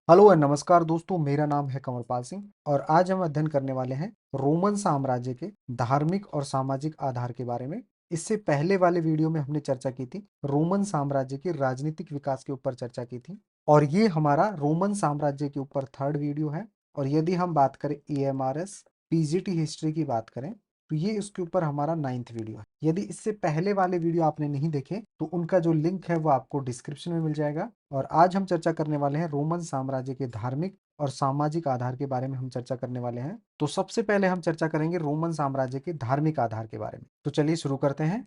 Hello और नमस्कार दोस्तों, मेरा नाम है कंवरपाल सिंह और आज हम अध्ययन करने वाले हैं रोमन साम्राज्य के धार्मिक और सामाजिक आधार के बारे में। इससे पहले वाले वीडियो में हमने चर्चा की थी रोमन साम्राज्य के राजनीतिक विकास के ऊपर चर्चा की थी और ये हमारा रोमन साम्राज्य के ऊपर थर्ड वीडियो है। और यदि हम बात करें EMRS PGT हिस्ट्री की बात करें तो ये इसके ऊपर हमारा 9th वीडियो है। यदि इससे पहले वाले वीडियो आपने नहीं देखे तो उनका जो लिंक है वो आपको डिस्क्रिप्शन में मिल जाएगा। और आज हम चर्चा करने वाले हैं रोमन साम्राज्य के धार्मिक और सामाजिक आधार के बारे में हम चर्चा करने वाले हैं। तो सबसे पहले हम चर्चा करेंगे रोमन साम्राज्य के धार्मिक आधार के बारे में। तो चलिए शुरू करते हैं।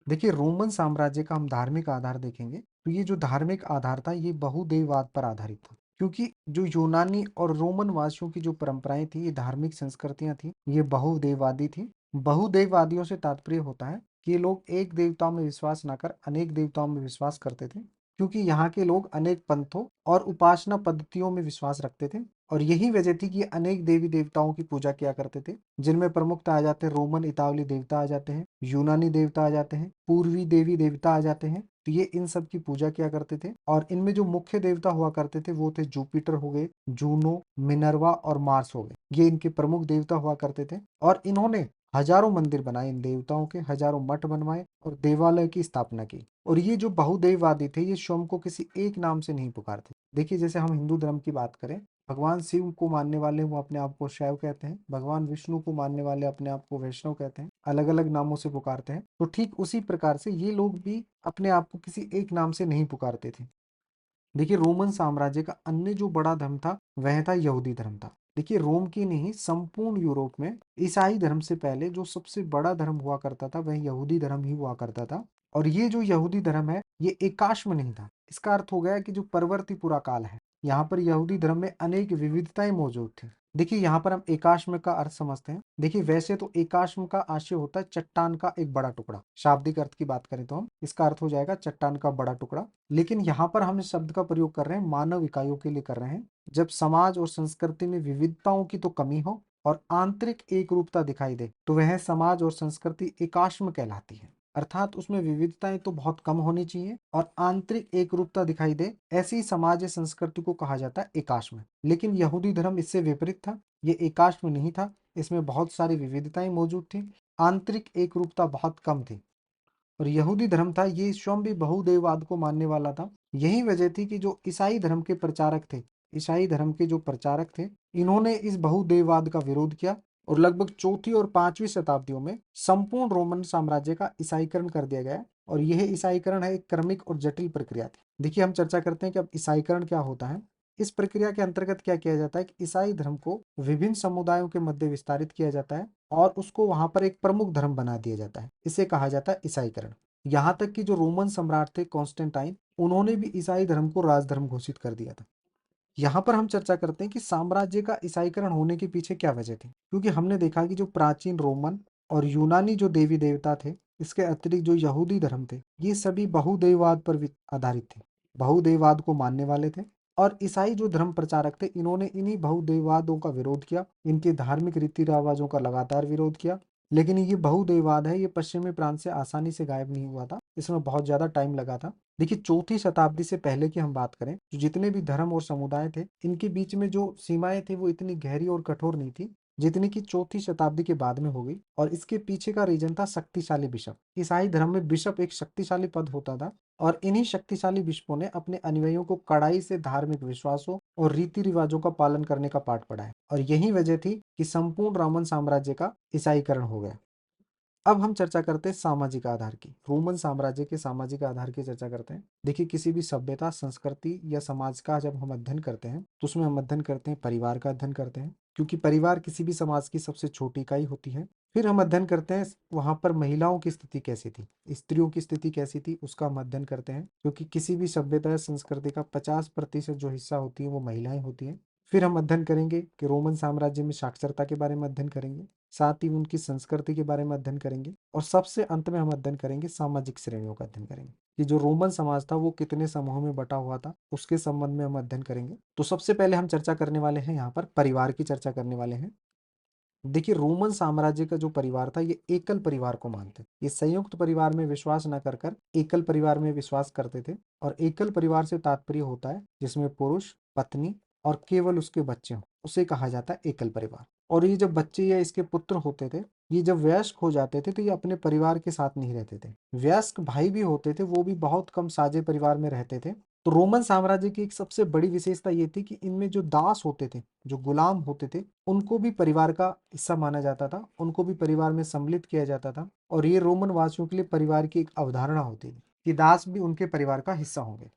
देखिए, रोमन साम्राज्य का हम धार्मिक आधार देखेंगे तो ये जो धार्मिक आधार था ये बहुदेववाद पर आधारित था, क्योंकि जो यूनानी और रोमन वासियों की जो परंपराएं थी, ये धार्मिक संस्कृतियां थी, ये बहुदेववादी थी। बहुदेववादियों से तात्पर्य होता है कि ये लोग एक देवता में विश्वास न कर अनेक देवताओं में विश्वास करते थे, क्योंकि यहाँ के लोग अनेक पंथों और उपासना पद्धतियों में विश्वास रखते थे। और यही वजह थी कि अनेक देवी देवताओं की पूजा किया करते थे, जिनमें प्रमुखता आ जाते हैं रोमन इतावली देवता आ जाते हैं, यूनानी देवता आ जाते हैं, पूर्वी देवी देवता आ जाते हैं। तो ये इन सब की पूजा किया करते थे और इनमें जो मुख्य देवता हुआ करते थे वो थे जुपिटर हो गए, जूनो, मिनर्वा और मार्स हो गए। ये इनके प्रमुख देवता हुआ करते थे और इन्होंने हजारों मंदिर बनाए, इन देवताओं के हजारों मठ बनवाए और देवालय की स्थापना की। और ये जो बहुदेववादी थे ये स्वयं को किसी एक नाम से नहीं पुकारते। देखिए, जैसे हम हिंदू धर्म की बात करें, भगवान शिव को मानने वाले वो अपने आप को शैव कहते हैं, भगवान विष्णु को मानने वाले अपने आप को वैष्णव कहते हैं, अलग अलग नामों से पुकारते हैं। तो ठीक उसी प्रकार से ये लोग भी अपने आप को किसी एक नाम से नहीं पुकारते थे। देखिए, रोमन साम्राज्य का अन्य जो बड़ा धर्म था वह था यहूदी धर्म था। देखिए, रोम की नहीं संपूर्ण यूरोप में ईसाई धर्म से पहले जो सबसे बड़ा धर्म हुआ करता था वह यहूदी धर्म ही हुआ करता था। और ये जो यहूदी धर्म है ये एकाश्म नहीं था। इसका अर्थ हो गया कि जो परवर्ती पुरा काल है, यहाँ पर यहूदी धर्म में अनेक विविधताएं मौजूद थी। देखिए, यहाँ पर हम एकाश्म का अर्थ समझते हैं। देखिए, वैसे तो एकाश्म का आशय होता है चट्टान का एक बड़ा टुकड़ा। शाब्दिक अर्थ की बात करें तो हम इसका अर्थ हो जाएगा चट्टान का बड़ा टुकड़ा। लेकिन यहाँ पर हम इस शब्द का प्रयोग कर रहे हैं मानव इकाइयों के लिए कर रहे हैं, जब समाज और संस्कृति में विविधताओं की तो कमी हो और आंतरिक एक रूपता दिखाई दे तो वह समाज और संस्कृति एकाश्म कहलाती है। अर्थात उसमें विविधताएं तो बहुत कम होनी चाहिए और आंतरिक एक रूपता दिखाई दे, ऐसी समाज या संस्कृति को कहा जाता है एकाश्म। लेकिन यहूदी धर्म इससे विपरीत था, ये एकाश्म नहीं था। इसमें बहुत सारी विविधताएं मौजूद थी, आंतरिक एक रूपता बहुत कम थी। और यहूदी धर्म था ये स्वयं भी बहुदेववाद को मानने वाला था। यही वजह थी कि जो ईसाई धर्म के प्रचारक थे, ईसाई धर्म के जो प्रचारक थे, इन्होंने इस बहुदेववाद का विरोध किया और लगभग चौथी और पांचवी शताब्दियों में संपूर्ण रोमन साम्राज्य का ईसाईकरण कर दिया गया। और यह ईसाईकरण है एक क्रमिक और जटिल प्रक्रिया थी। देखिए, हम चर्चा करते हैं कि अब ईसाईकरण क्या होता है। इस प्रक्रिया के अंतर्गत क्या किया जाता है कि ईसाई धर्म को विभिन्न समुदायों के मध्य विस्तारित किया जाता है और उसको वहां पर एक प्रमुख धर्म बना दिया जाता है। इसे कहा जाता है ईसाईकरण। यहाँ तक कि जो रोमन सम्राट थे कॉन्स्टेंटाइन, उन्होंने भी ईसाई धर्म को राजधर्म घोषित कर दिया था। यहाँ पर हम चर्चा करते हैं कि साम्राज्य का ईसाईकरण होने के पीछे क्या वजह थी, क्योंकि हमने देखा कि जो प्राचीन रोमन और यूनानी जो देवी देवता थे, इसके अतिरिक्त जो यहूदी धर्म थे, ये सभी बहुदेववाद पर आधारित थे, बहुदेववाद को मानने वाले थे। और ईसाई जो धर्म प्रचारक थे, इन्होंने इन्हीं बहुदेववादों का विरोध किया, इनके धार्मिक रीति रिवाजों का लगातार विरोध किया। लेकिन ये बहुदेववाद है, ये पश्चिमी प्रांत से आसानी से गायब नहीं हुआ था, इसमें बहुत ज्यादा टाइम लगा था। देखिए, चौथी शताब्दी से पहले की हम बात करें तो जितने भी धर्म और समुदाय थे, इनके बीच में जो सीमाएं थी वो इतनी गहरी और कठोर नहीं थी जितनी कि चौथी शताब्दी के बाद में हो गई। और इसके पीछे का रीजन था शक्तिशाली बिशप। ईसाई धर्म में बिशप एक शक्तिशाली पद होता था और इन्हीं शक्तिशाली बिशपों ने अपने अनुयायियों को कड़ाई से धार्मिक विश्वासों और रीति रिवाजों का पालन करने का पाठ पढ़ाया। और यही वजह थी कि संपूर्ण रोमन साम्राज्य का ईसाईकरण हो गया। अब हम चर्चा करते हैं सामाजिक आधार की। रोमन साम्राज्य के सामाजिक आधार की चर्चा करते हैं। देखिए, किसी भी सभ्यता, संस्कृति या समाज का जब हम अध्ययन करते हैं तो उसमें हम अध्ययन करते हैं परिवार का अध्ययन करते हैं, क्योंकि परिवार किसी भी समाज की सबसे छोटी इकाई होती है। फिर हम अध्ययन करते हैं वहां पर महिलाओं की स्थिति कैसी थी, स्त्रियों की स्थिति कैसी थी, उसका हम अध्ययन करते हैं, क्योंकि किसी भी सभ्यता या संस्कृति का 50% जो हिस्सा होती है वो महिलाएं होती हैं। फिर हम अध्ययन करेंगे कि रोमन साम्राज्य में साक्षरता के बारे में अध्ययन करेंगे, साथ ही उनकी संस्कृति के बारे में अध्ययन करेंगे और सबसे अंत में हम अध्ययन करेंगे सामाजिक श्रेणियों का अध्ययन करेंगे कि जो रोमन समाज था वो कितने समूहों में बटा हुआ था, उसके संबंध में हम अध्ययन करेंगे। तो सबसे पहले हम चर्चा करने वाले हैं यहाँ पर परिवार की चर्चा करने वाले हैं। देखिए, रोमन साम्राज्य का जो परिवार था ये एकल परिवार को मानते, ये संयुक्त परिवार में विश्वास न कर कर एकल परिवार में विश्वास करते थे। और एकल परिवार से तात्पर्य होता है जिसमें पुरुष पत्नी और केवल उसके बच्चे हों, उसे कहा जाता है एकल परिवार। और ये जब बच्चे या इसके पुत्र होते थे, ये जब वयस्क हो जाते थे तो ये अपने परिवार के साथ नहीं रहते थे। वयस्क भाई भी होते थे, वो भी बहुत कम साझे परिवार में रहते थे। तो रोमन साम्राज्य की एक सबसे बड़ी विशेषता ये थी कि इनमें जो दास होते थे, जो गुलाम होते थे, उनको भी परिवार का हिस्सा माना जाता था, उनको भी परिवार में सम्मिलित किया जाता था। और ये रोमन वासियों के लिए परिवार की एक अवधारणा होती थी कि दास भी उनके परिवार का हिस्सा होंगे।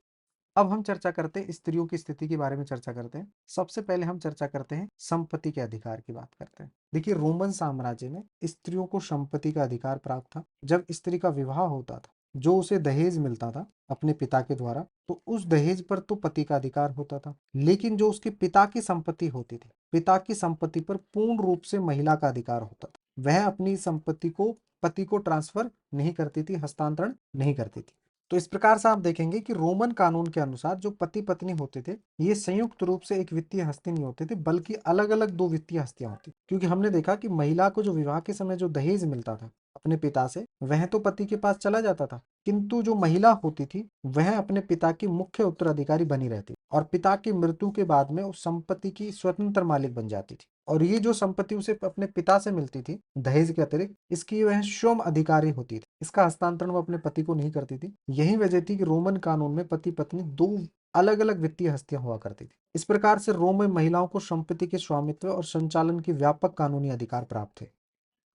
अब हम चर्चा करते हैं स्त्रियों की स्थिति के बारे में चर्चा करते हैं। सबसे पहले हम चर्चा करते हैं संपत्ति के अधिकार की बात करते हैं। देखिए, रोमन साम्राज्य में स्त्रियों को संपत्ति का अधिकार प्राप्त था। जब स्त्री का विवाह होता था, जो उसे दहेज मिलता था अपने पिता के द्वारा, तो उस दहेज पर तो पति का अधिकार होता था, लेकिन जो उसके पिता की संपत्ति होती थी, पिता की संपत्ति पर पूर्ण रूप से महिला का अधिकार होता था। वह अपनी संपत्ति को पति को ट्रांसफर नहीं करती थी, हस्तांतरण नहीं करती थी। तो इस प्रकार से आप देखेंगे कि रोमन कानून के अनुसार जो पति पत्नी होते थे, ये संयुक्त रूप से एक वित्तीय हस्ती नहीं होते थे, बल्कि अलग अलग दो वित्तीय हस्तियां होती। क्योंकि हमने देखा कि महिला को जो विवाह के समय जो दहेज मिलता था अपने पिता से, वह तो पति के पास चला जाता था, किंतु जो महिला होती थी वह अपने पिता की मुख्य उत्तराधिकारी बनी रहती और पिता की मृत्यु के बाद में उस संपत्ति की स्वतंत्र मालिक बन जाती थी। और ये जो संपत्ति उसे अपने पिता से मिलती थी दहेज के अतिरिक्त, इसकी वह स्वयं अधिकारी होती थी, इसका हस्तांतरण वो अपने पति को नहीं करती थी। यही वजह थी कि रोमन कानून में पति पत्नी दो अलग अलग वित्तीय हस्तियां हुआ करती थी। इस प्रकार से रोम में महिलाओं को संपत्ति के स्वामित्व और संचालन की व्यापक कानूनी अधिकार प्राप्त थे।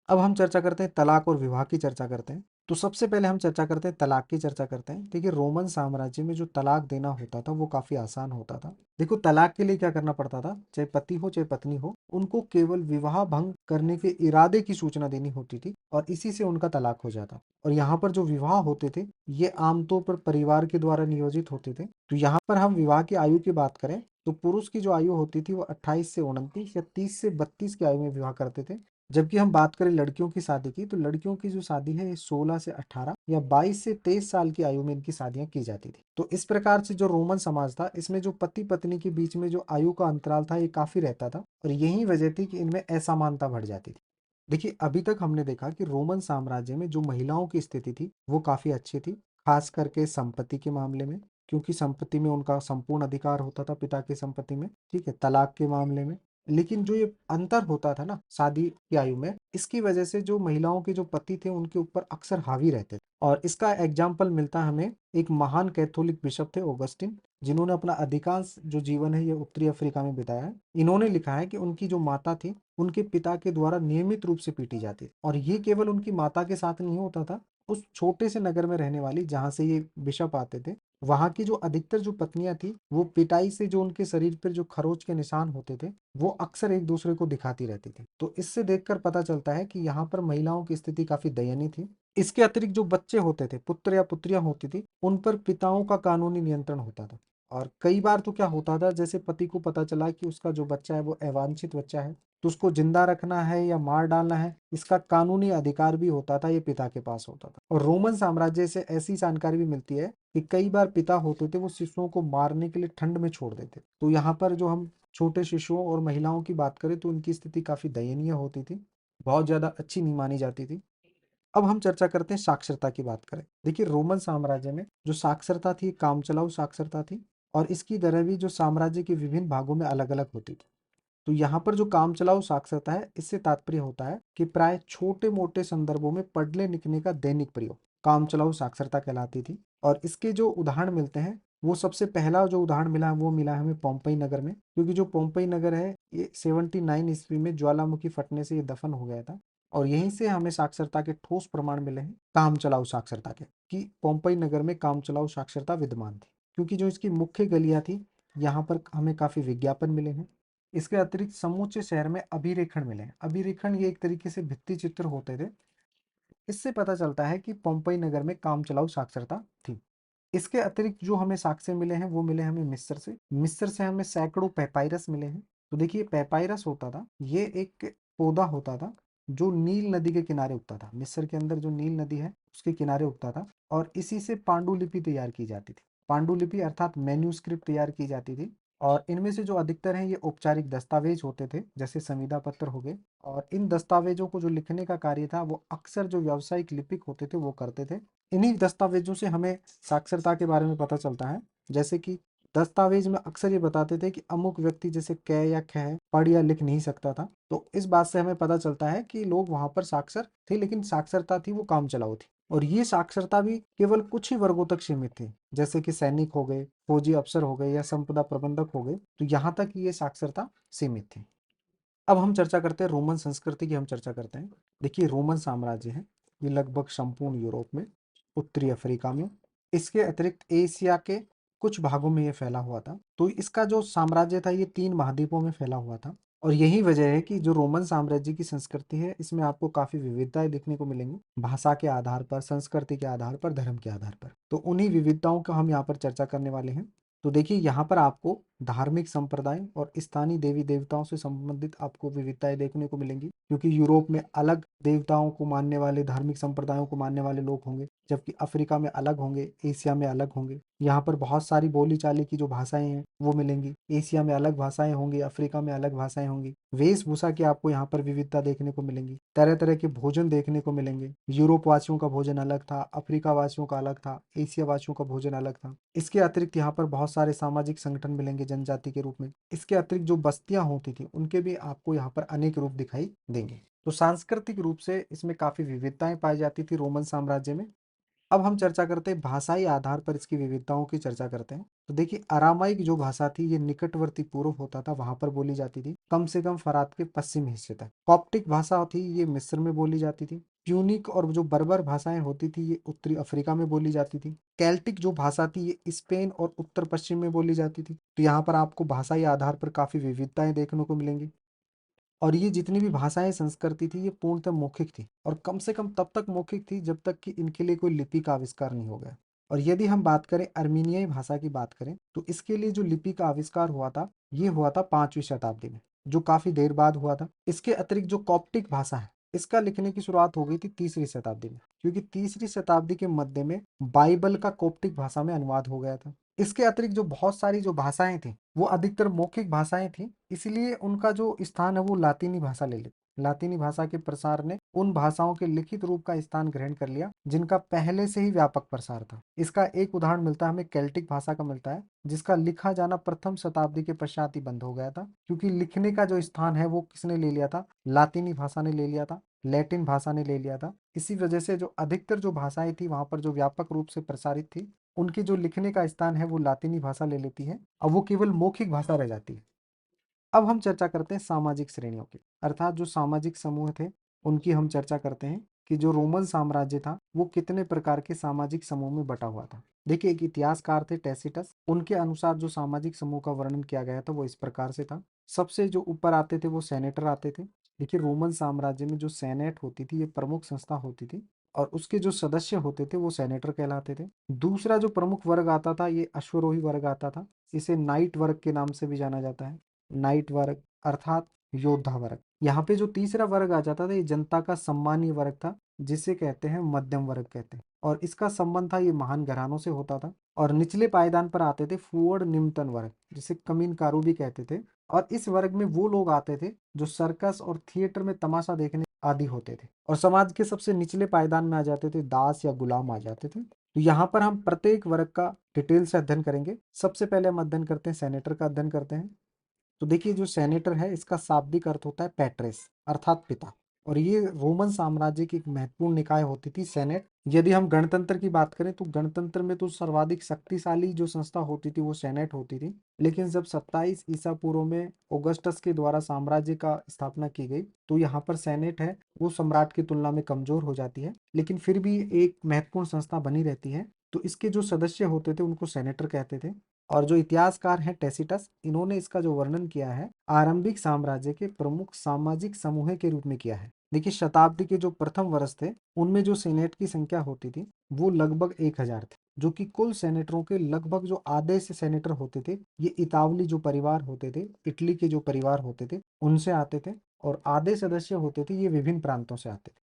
अब हम चर्चा करते हैं तलाक और विवाह की चर्चा करते हैं। तो सबसे पहले हम चर्चा करते हैं तलाक की चर्चा करते हैं। देखिए, रोमन साम्राज्य में जो तलाक देना होता था वो काफी आसान होता था। देखो, तलाक के लिए क्या करना पड़ता था, चाहे पति हो चाहे पत्नी हो, उनको केवल विवाह भंग करने के इरादे की सूचना देनी होती थी और इसी से उनका तलाक हो जाता। और यहाँ पर जो विवाह होते थे ये आमतौर पर परिवार के द्वारा नियोजित होते थे। तो यहाँ पर हम विवाह की आयु की बात करें तो पुरुष की जो आयु होती थी वो 28 से 29 या 30 से 32 की आयु में विवाह करते थे। जबकि हम बात करें लड़कियों की शादी की, तो लड़कियों की जो शादी है ये 16 से 18 या 22 से 23 साल की आयु में इनकी शादियां की जाती थी। तो इस प्रकार से जो रोमन समाज था, इसमें जो पति पत्नी के बीच में जो आयु का अंतराल था ये काफी रहता था और यही वजह थी कि इनमें असमानता बढ़ जाती थी। देखिए, अभी तक हमने देखा कि रोमन साम्राज्य में जो महिलाओं की स्थिति थी वो काफी अच्छी थी, खास करके संपत्ति के मामले में, क्योंकि संपत्ति में उनका संपूर्ण अधिकार होता था पिता की संपत्ति में, ठीक है, तलाक के मामले में। लेकिन जो ये अंतर होता था ना शादी की आयु में, इसकी वजह से जो महिलाओं के जो पति थे उनके ऊपर अक्सर हावी रहते थे। और इसका एग्जाम्पल मिलता है हमें, एक महान कैथोलिक बिशप थे ऑगस्टिन, जिन्होंने अपना अधिकांश जो जीवन है ये उत्तरी अफ्रीका में बिताया है। इन्होंने लिखा है कि उनकी जो माता थी उनके पिता के द्वारा नियमित रूप से पीटी जाती थी। और ये केवल उनकी माता के साथ नहीं होता था, उस छोटे से नगर में रहने वाली जहाँ से ये बिशप आते थे, वहां की जो अधिकतर जो पत्नियां थी वो पिटाई से जो उनके शरीर पर जो खरोच के निशान होते थे वो अक्सर एक दूसरे को दिखाती रहती थी। तो इससे देखकर पता चलता है कि यहाँ पर महिलाओं की स्थिति काफी दयनीय थी। इसके अतिरिक्त जो बच्चे होते थे, पुत्र या पुत्रियां होती थी, उन पर पिताओं का कानूनी नियंत्रण होता था। और कई बार तो क्या होता था, जैसे पति को पता चला कि उसका जो बच्चा है वो अवांछित बच्चा है, तो उसको जिंदा रखना है या मार डालना है, इसका कानूनी अधिकार भी होता था, ये पिता के पास होता था। और रोमन साम्राज्य से ऐसी जानकारी भी मिलती है कि कई बार पिता होते थे वो शिशुओं को मारने के लिए ठंड में छोड़ देते। तो यहाँ पर जो हम छोटे शिशुओं और महिलाओं की बात करें तो उनकी स्थिति काफी दयनीय होती थी, बहुत ज्यादा अच्छी नहीं मानी जाती थी। अब हम चर्चा करते हैं साक्षरता की बात करें। देखिए, रोमन साम्राज्य में जो साक्षरता थी कामचलाऊ साक्षरता थी और इसकी दरें भी जो साम्राज्य के विभिन्न भागों में अलग अलग होती थी। तो यहाँ पर जो कामचलाऊ साक्षरता है, इससे तात्पर्य होता है कि प्राय छोटे मोटे संदर्भों में पढ़ने लिखने का दैनिक प्रयोग कामचलाऊ साक्षरता कहलाती थी। और इसके जो उदाहरण मिलते हैं, वो सबसे पहला जो उदाहरण मिला है वो मिला है हमें पोम्पई नगर में, क्योंकि जो पोम्पई नगर है ये 79 ईस्वी में ज्वालामुखी फटने से ये दफन हो गया था। और यहीं से हमें साक्षरता के ठोस प्रमाण मिले हैं कामचलाऊ साक्षरता के, कि पोम्पई नगर में कामचलाऊ साक्षरता विद्यमान थी। क्योंकि जो इसकी मुख्य गलियां थी, यहाँ पर हमें काफी विज्ञापन मिले हैं। इसके अतिरिक्त समूचे शहर में अभिरेखण मिले हैं। अभिरेखण ये एक तरीके से भित्ति चित्र होते थे। इससे पता चलता है कि पोम्पई नगर में कामचलाऊ साक्षरता थी। इसके अतिरिक्त जो हमें साक्ष्य मिले हैं वो मिले हमें मिस्र से। मिस्र से हमें सैकड़ों पेपाइरस मिले हैं। तो देखिए, पेपाइरस होता था, ये एक पौधा होता था जो नील नदी के किनारे उगता था। मिस्र के अंदर जो नील नदी है उसके किनारे उगता था और इसी से पांडुलिपि तैयार की जाती थी। पांडुलिपि अर्थात मैन्यूस्क्रिप्ट तैयार की जाती थी। और इनमें से जो अधिकतर हैं ये औपचारिक दस्तावेज होते थे, जैसे संविदा पत्र हो गए। और इन दस्तावेजों को जो लिखने का कार्य था वो अक्सर जो व्यावसायिक लिपिक होते थे वो करते थे। इन्हीं दस्तावेजों से हमें साक्षरता के बारे में पता चलता है, जैसे कि दस्तावेज में अक्सर ये बताते थे कि अमुक व्यक्ति जैसे क या ख पढ़ या लिख नहीं सकता था। तो इस बात से हमें पता चलता है कि लोग वहां पर साक्षर थे, लेकिन साक्षरता थी वो काम चलाऊ थी। और ये साक्षरता भी केवल कुछ ही वर्गों तक सीमित थी, जैसे कि सैनिक हो गए, फौजी अफसर हो गए या संपदा प्रबंधक हो गए। तो यहाँ तक ये साक्षरता सीमित थी। अब हम चर्चा करते हैं रोमन संस्कृति की। हम चर्चा करते हैं, देखिए रोमन साम्राज्य है ये लगभग संपूर्ण यूरोप में, उत्तरी अफ्रीका में, इसके अतिरिक्त एशिया के कुछ भागों में ये फैला हुआ था। तो इसका जो साम्राज्य था ये 3 महाद्वीपों में फैला हुआ था। और यही वजह है कि जो रोमन साम्राज्य की संस्कृति है इसमें आपको काफी विविधताएं देखने को मिलेंगी, भाषा के आधार पर, संस्कृति के आधार पर, धर्म के आधार पर। तो उन्हीं विविधताओं का हम यहाँ पर चर्चा करने वाले हैं। तो देखिए यहाँ पर आपको धार्मिक संप्रदाय और स्थानीय देवी देवताओं से संबंधित आपको विविधताएं देखने को मिलेंगी, क्योंकि यूरोप में अलग देवताओं को मानने वाले, धार्मिक संप्रदायों को मानने वाले लोग होंगे, जबकि अफ्रीका में अलग होंगे, एशिया में अलग होंगे। यहाँ पर बहुत सारी बोली चाली की जो भाषाएं हैं वो मिलेंगी, एशिया में अलग भाषाएं होंगी, अफ्रीका में अलग भाषाएं होंगी। वेशभूषा की आपको यहाँ पर विविधता देखने को मिलेंगी, तरह तरह के भोजन देखने को मिलेंगे। यूरोप वासियों का भोजन अलग था, अफ्रीका वासियों का अलग था, एशिया वासियों का भोजन अलग था। इसके अतिरिक्त यहाँ पर बहुत सारे सामाजिक संगठन मिलेंगे जनजाति के रूप में। इसके अतिरिक्त जो बस्तियां होती थी उनके भी आपको यहाँ पर अनेक रूप दिखाई देंगे। तो सांस्कृतिक रूप से इसमें काफी विविधताएं पाई जाती थी रोमन साम्राज्य में। अब हम चर्चा करते हैं भाषाई आधार पर इसकी विविधताओं की चर्चा करते हैं। तो देखिए अरामाइक जो भाषा थी ये निकटवर्ती पूर्व होता था, वहां पर बोली जाती थी, कम से कम फरात के पश्चिमी हिस्से तक। कॉप्टिक भाषा थी ये मिस्र में बोली जाती थी। प्यूनिक और जो बर्बर भाषाएं होती थी ये उत्तरी अफ्रीका में बोली जाती थी। कैल्टिक जो भाषा थी ये स्पेन और उत्तर पश्चिम में बोली जाती थी। तो यहाँ पर आपको भाषाई आधार पर काफी विविधताएं देखने को मिलेंगी। और ये जितनी भी भाषाएं संस्कृति थी ये पूर्णतः मौखिक थी, और कम से कम तब तक मौखिक थी जब तक कि इनके लिए कोई लिपि का आविष्कार नहीं हो गया। और यदि हम बात करें अर्मीनियाई भाषा की बात करें तो इसके लिए जो लिपि का आविष्कार हुआ था ये हुआ था 5वीं शताब्दी में, जो काफी देर बाद हुआ था। इसके अतिरिक्त जो कॉप्टिक भाषा है इसका लिखने की शुरुआत हो गई थी 3वीं शताब्दी में, क्योंकि 3वीं शताब्दी के मध्य में बाइबल का कॉप्टिक भाषा में अनुवाद हो गया था। इसके अतिरिक्त जो बहुत सारी जो भाषाएं थी वो अधिकतर मौखिक भाषाएं थी, इसलिए उनका जो स्थान है वो लातीनी भाषा ले ली। लातीनी भाषा के प्रसार ने उन भाषाओं के लिखित रूप का स्थान ग्रहण कर लिया जिनका पहले से ही व्यापक प्रसार था। इसका एक उदाहरण मिलता है हमें केल्टिक भाषा का मिलता है, जिसका लिखा जाना प्रथम शताब्दी के पश्चात ही बंद हो गया था, क्योंकि लिखने का जो स्थान है वो किसने ले लिया था, लातीनी भाषा ने ले लिया था, लैटिन भाषा ने ले लिया था। इसी वजह से जो अधिकतर जो भाषाएं थी वहां पर जो व्यापक रूप से प्रसारित थी उनकी जो लिखने का स्थान है वो लातीनी भाषा ले लेती है, अब वो केवल मौखिक भाषा रह जाती है। अब हम चर्चा करते हैं सामाजिक श्रेणियों की, अर्थात जो सामाजिक समूह थे उनकी हम चर्चा करते हैं कि जो रोमन साम्राज्य था वो कितने प्रकार के सामाजिक समूह में बटा हुआ था। देखिए एक इतिहासकार थे टैसिटस, उनके अनुसार जो सामाजिक समूह का वर्णन किया गया था वो इस प्रकार से था। सबसे जो ऊपर आते थे वो सेनेटर आते थे। देखिए रोमन साम्राज्य में जो सेनेट होती थी ये प्रमुख संस्था होती थी, और उसके जो सदस्य होते थे वो सेनेटर कहलाते थे। दूसरा जो प्रमुख वर्ग आता था ये अश्वरोही वर्ग आता था, इसे नाइट वर्ग के नाम से भी जाना जाता है। नाइट वर्ग अर्थात योद्धा वर्ग। यहाँ पे जो तीसरा वर्ग आ जाता था ये जनता का सम्मानीय वर्ग था, जिसे कहते हैं मध्यम वर्ग कहते हैं, और इसका संबंध था ये महान घरानों से होता था। और निचले पायदान पर आते थे फुअर्ड निम्नतन वर्ग, जिसे कमीनकारू भी कहते थे। और इस वर्ग में वो लोग आते थे जो सर्कस और थिएटर में तमाशा देखने आदि होते थे। और समाज के सबसे निचले पायदान में आ जाते थे दास या गुलाम आ जाते थे। तो यहाँ पर हम प्रत्येक वर्ग का डिटेल से अध्ययन करेंगे। सबसे पहले हम अध्ययन करते हैं सेनेटर का अध्ययन करते हैं। तो देखिए जो सेनेटर है इसका शाब्दिक अर्थ होता है पैट्रेस अर्थात पिता, और ये रोमन साम्राज्य की एक महत्वपूर्ण निकाय होती थी सेनेट। यदि हम गणतंत्र की बात करें तो गणतंत्र में तो सर्वाधिक शक्तिशाली जो संस्था होती थी वो सेनेट होती थी, लेकिन जब 27 ईसा पूर्व में ऑगस्टस के द्वारा साम्राज्य का स्थापना की गई तो यहाँ पर सेनेट है वो सम्राट की तुलना में कमजोर हो जाती है, लेकिन फिर भी एक महत्वपूर्ण संस्था बनी रहती है। तो इसके जो सदस्य होते थे उनको सेनेटर कहते थे। और जो इतिहासकार हैं टैसिटस, इन्होंने इसका जो वर्णन किया है आरंभिक साम्राज्य के प्रमुख सामाजिक समूह के रूप में किया है। देखिए शताब्दी के जो प्रथम वर्ष थे उनमें जो सेनेट की संख्या होती थी वो लगभग 1000 थे, जो कि कुल सेनेटरों के लगभग जो आधे से सेनेटर होते थे ये इतावली जो परिवार होते थे, इटली के जो परिवार होते थे उनसे आते थे, और आधे सदस्य होते थे ये विभिन्न प्रांतों से आते थे।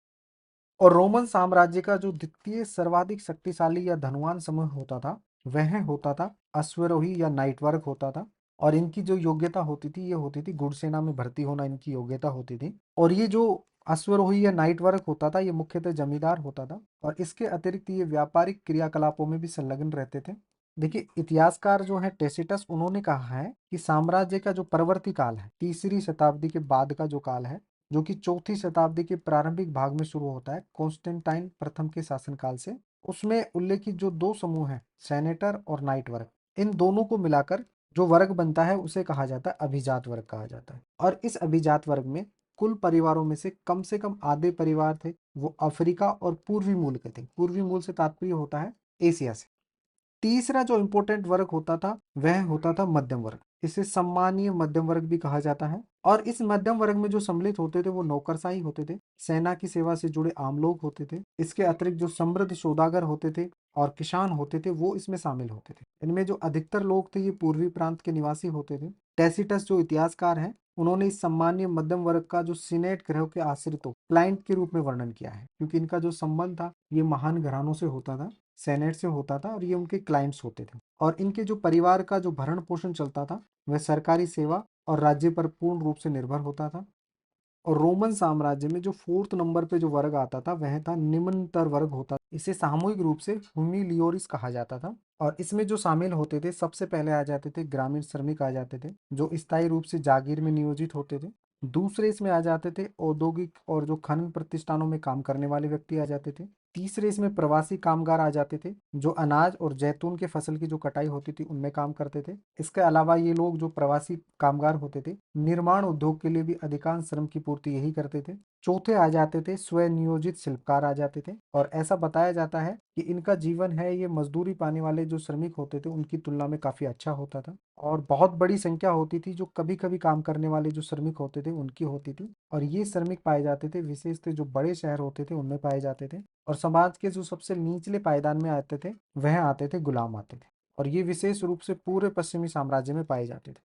और रोमन साम्राज्य का जो द्वितीय सर्वाधिक शक्तिशाली या धनवान समूह होता था वह होता था अश्वरोही या नाइट वर्ग होता था। और इनकी जो योग्यता होती थी ये होती थी घुड़सेना में भर्ती होना इनकी योग्यता होती थी। और ये जो अश्वरोही या नाइट वर्ग होता था ये मुख्यतः जमींदार होता था, और इसके अतिरिक्त ये व्यापारिक क्रियाकलापों में भी संलग्न रहते थे। देखिए इतिहासकार जो है टेसिटस, उन्होंने कहा है कि साम्राज्य का जो परवर्ती काल है, तीसरी शताब्दी के बाद का जो काल है, जो कि चौथी शताब्दी के प्रारंभिक भाग में शुरू होता है कॉन्स्टेंटाइन प्रथम के शासनकाल से, उसमें उल्लेखित जो दो समूह हैं, सेनेटर और नाइट वर्ग, इन दोनों को मिलाकर जो वर्ग बनता है उसे कहा जाता है अभिजात वर्ग कहा जाता है। और इस अभिजात वर्ग में कुल परिवारों में से कम आधे परिवार थे वो अफ्रीका और पूर्वी मूल के थे। पूर्वी मूल से तात्पर्य होता है एशिया से। तीसरा जो इंपॉर्टेंट वर्ग होता था वह होता था मध्यम वर्ग। इसे सम्मानीय मध्यम वर्ग भी कहा जाता है। और इस मध्यम वर्ग में जो सम्मिलित होते थे वो नौकरशाही होते थे, सेना की सेवा से जुड़े आम लोग होते थे। इसके अतिरिक्त जो समृद्ध सौदागर होते थे और किसान होते थे वो इसमें शामिल होते थे। इनमें जो अधिकतर लोग थे ये पूर्वी प्रांत के निवासी होते थे। टैसिटस जो इतिहासकार हैं, उन्होंने इस सम्मानीय मध्यम वर्ग का जो सीनेट ग्रह के आश्रितों क्लाइंट के रूप में वर्णन किया है, क्योंकि इनका जो संबंध था ये महान घरानों से होता था, सेनेट से होता था, और ये उनके क्लाइंट्स होते थे। और इनके जो परिवार का जो भरण पोषण चलता था वह सरकारी सेवा और राज्य पर पूर्ण रूप से निर्भर होता था। और रोमन साम्राज्य में जो फोर्थ नंबर पे जो वर्ग आता था वह था निम्नतर वर्ग होता। इसे सामूहिक रूप से हुमिलियोरिस कहा जाता था। और इसमें जो शामिल होते थे सबसे पहले आ जाते थे ग्रामीण श्रमिक आ जाते थे जो स्थायी रूप से जागीर में नियोजित होते थे। दूसरे इसमें आ जाते थे औद्योगिक और जो खनन प्रतिष्ठानों में काम करने वाले व्यक्ति आ जाते थे। तीसरे इसमें प्रवासी कामगार आ जाते थे जो अनाज और जैतून के फसल की जो कटाई होती थी उनमें काम करते थे। इसके अलावा ये लोग जो प्रवासी कामगार होते थे निर्माण उद्योग के लिए भी अधिकांश श्रम की पूर्ति यही करते थे। चौथे आ जाते थे स्वनियोजित शिल्पकार आ जाते थे। और ऐसा बताया जाता है कि इनका जीवन है ये मजदूरी पाने वाले जो श्रमिक होते थे उनकी तुलना में काफी अच्छा होता था। और बहुत बड़ी संख्या होती थी जो कभी कभी काम करने वाले जो श्रमिक होते थे उनकी होती थी। और ये श्रमिक पाए जाते थे विशेषतः जो बड़े शहर होते थे उनमें पाए जाते थे। और समाज के जो सबसे निचले पायदान में आते थे वह आते थे गुलाम आते थे। और ये विशेष रूप से पूरे पश्चिमी साम्राज्य में पाए जाते थे।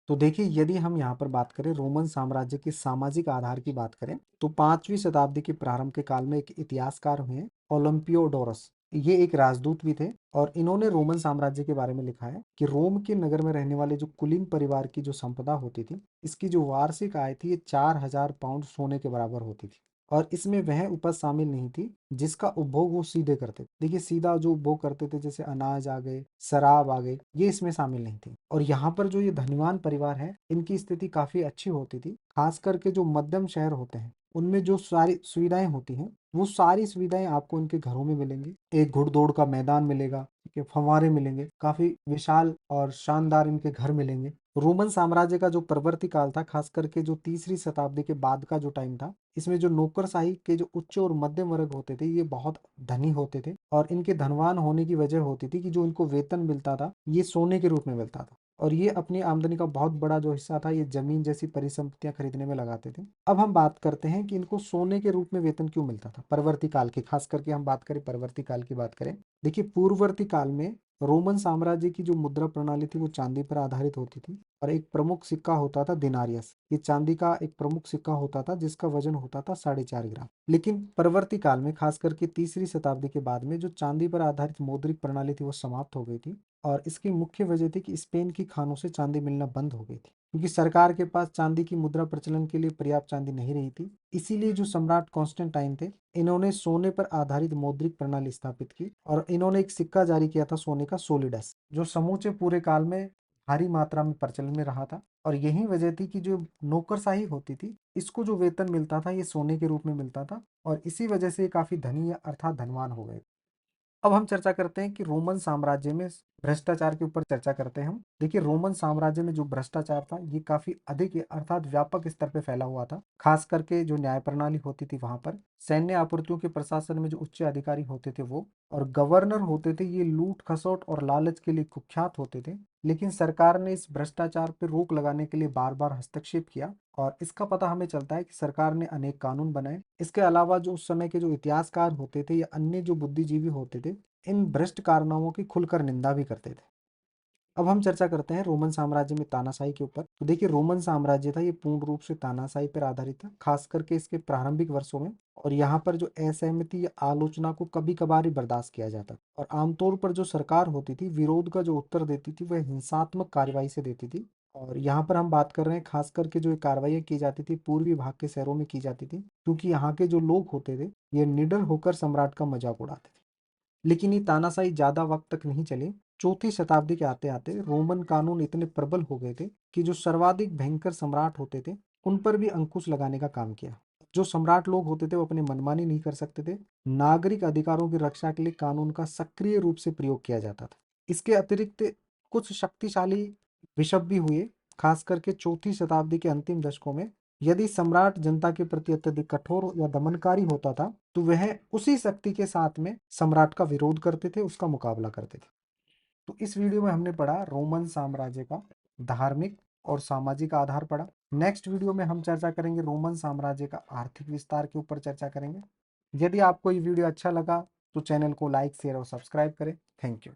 तो देखिए यदि हम यहाँ पर बात करें रोमन साम्राज्य के सामाजिक आधार की बात करें तो 5वीं शताब्दी के प्रारंभ के काल में एक इतिहासकार हुए हैं ओलंपियोडोरस। ये एक राजदूत भी थे और इन्होंने रोमन साम्राज्य के बारे में लिखा है कि रोम के नगर में रहने वाले जो कुलीन परिवार की जो संपदा होती थी इसकी जो वार्षिक आय थी ये 4000 पाउंड सोने के बराबर होती थी। और इसमें वह उपज शामिल नहीं थी जिसका उपभोग वो सीधे करते थे। देखिए सीधा जो उपभोग करते थे जैसे अनाज आ गए, शराब आ गई, ये इसमें शामिल नहीं थी। और यहाँ पर जो ये धनवान परिवार है इनकी स्थिति काफी अच्छी होती थी। खास करके जो मध्यम शहर होते हैं उनमें जो सारी सुविधाएं होती हैं वो सारी सुविधाएं आपको इनके घरों में मिलेंगी। एक घुड़दौड़ का मैदान मिलेगा, ठीक है, फव्वारे मिलेंगे, काफी विशाल और शानदार इनके घर मिलेंगे। रोमन साम्राज्य का जो परवर्ती काल था खास करके जो तीसरी शताब्दी के बाद का जो टाइम था इसमें जो नौकरशाही के जो उच्च और मध्यम वर्ग होते थे ये बहुत धनी होते थे। और इनके धनवान होने की वजह होती थी कि जो इनको वेतन मिलता था ये सोने के रूप में मिलता था। और ये अपनी आमदनी का बहुत बड़ा जो हिस्सा था ये जमीन जैसी परिसंपत्तियां खरीदने में लगाते थे। अब हम बात करते हैं कि इनको सोने के रूप में वेतन क्यों मिलता था परवर्ती काल की, खास करके हम बात करें परवर्ती काल की बात करें। देखिए पूर्ववर्ती काल में रोमन साम्राज्य की जो मुद्रा प्रणाली थी वो चांदी पर आधारित होती थी। और एक प्रमुख सिक्का होता था दिनारियस, ये चांदी का एक प्रमुख सिक्का होता था जिसका वजन होता था 4.5 ग्राम। लेकिन परवर्ती काल में खास करके तीसरी शताब्दी के बाद में जो चांदी पर आधारित मौद्रिक प्रणाली थी वो समाप्त हो गई थी। और इसकी मुख्य वजह थी कि स्पेन की खानों से चांदी मिलना बंद हो गई थी क्योंकि सरकार के पास चांदी की मुद्रा प्रचलन के लिए पर्याप्त चांदी नहीं रही थी। इसीलिए जो सम्राट कॉन्स्टेंटाइन थे इन्होंने सोने पर आधारित मौद्रिक प्रणाली स्थापित की और इन्होंने एक सिक्का जारी किया था सोने का सोलिडस, जो समूचे पूरे काल में भारी मात्रा में प्रचलन में रहा था। और यही वजह थी कि जो नौकरशाही होती थी इसको जो वेतन मिलता था ये सोने के रूप में मिलता था। और इसी वजह से ये काफी धनी अर्थात धनवान हो गए। अब हम चर्चा करते हैं कि रोमन साम्राज्य में भ्रष्टाचार के ऊपर चर्चा करते हैं हम। देखिए रोमन साम्राज्य में जो भ्रष्टाचार था ये काफी अधिक अर्थात व्यापक स्तर पे फैला हुआ था। खास करके जो न्याय प्रणाली होती थी वहां पर सैन्य आपूर्तियों के प्रशासन में जो उच्च अधिकारी होते थे वो और गवर्नर होते थे ये लूट खसोट और लालच के लिए कुख्यात होते थे। लेकिन सरकार ने इस भ्रष्टाचार पर रोक लगाने के लिए बार बार हस्तक्षेप किया और इसका पता हमें चलता है कि सरकार ने अनेक कानून बनाए। इसके अलावा जो उस समय के जो इतिहासकार होते थे या अन्य जो बुद्धिजीवी होते थे इन भ्रष्ट कारनामों की खुलकर निंदा भी करते थे। अब हम चर्चा करते हैं रोमन साम्राज्य में तानाशाही के ऊपर। तो देखिए रोमन साम्राज्य था ये पूर्ण रूप से तानाशाही पर आधारित था, खास करके इसके प्रारंभिक वर्षों में। और यहाँ पर जो असहमति या आलोचना को कभी कभार ही बर्दाश्त किया जाता और आमतौर पर जो सरकार होती थी विरोध का जो उत्तर देती थी वह हिंसात्मक कार्रवाई से देती थी। और यहाँ पर हम बात कर रहे हैं खास करके जो कार्रवाई की जाती थी पूर्वी भाग के शहरों में की जाती थी क्योंकि यहाँ के जो लोग होते थे ये निडर होकर सम्राट का मजाक उड़ाते थे। लेकिन ये तानाशाही ज्यादा वक्त तक नहीं चले चौथी शताब्दी के आते आते रोमन कानून इतने प्रबल हो गए थे कि जो सर्वाधिक भयंकर सम्राट होते थे उन पर भी अंकुश लगाने का काम किया। जो सम्राट लोग होते थे वो अपनी मनमानी नहीं कर सकते थे। नागरिक अधिकारों की रक्षा के लिए कानून का सक्रिय रूप से प्रयोग किया जाता था। इसके अतिरिक्त कुछ शक्तिशाली बिशप भी हुए, खास करके चौथी शताब्दी के अंतिम दशकों में। यदि सम्राट जनता के प्रति अत्यधिक कठोर या दमनकारी होता था तो वह उसी शक्ति के साथ में सम्राट का विरोध करते थे, उसका मुकाबला करते थे। तो इस वीडियो में हमने पढ़ा रोमन साम्राज्य का धार्मिक और सामाजिक आधार पढ़ा। नेक्स्ट वीडियो में हम चर्चा करेंगे रोमन साम्राज्य का आर्थिक विस्तार के ऊपर चर्चा करेंगे। यदि आपको ये वीडियो अच्छा लगा तो चैनल को लाइक, शेयर और सब्सक्राइब करें। Thank you.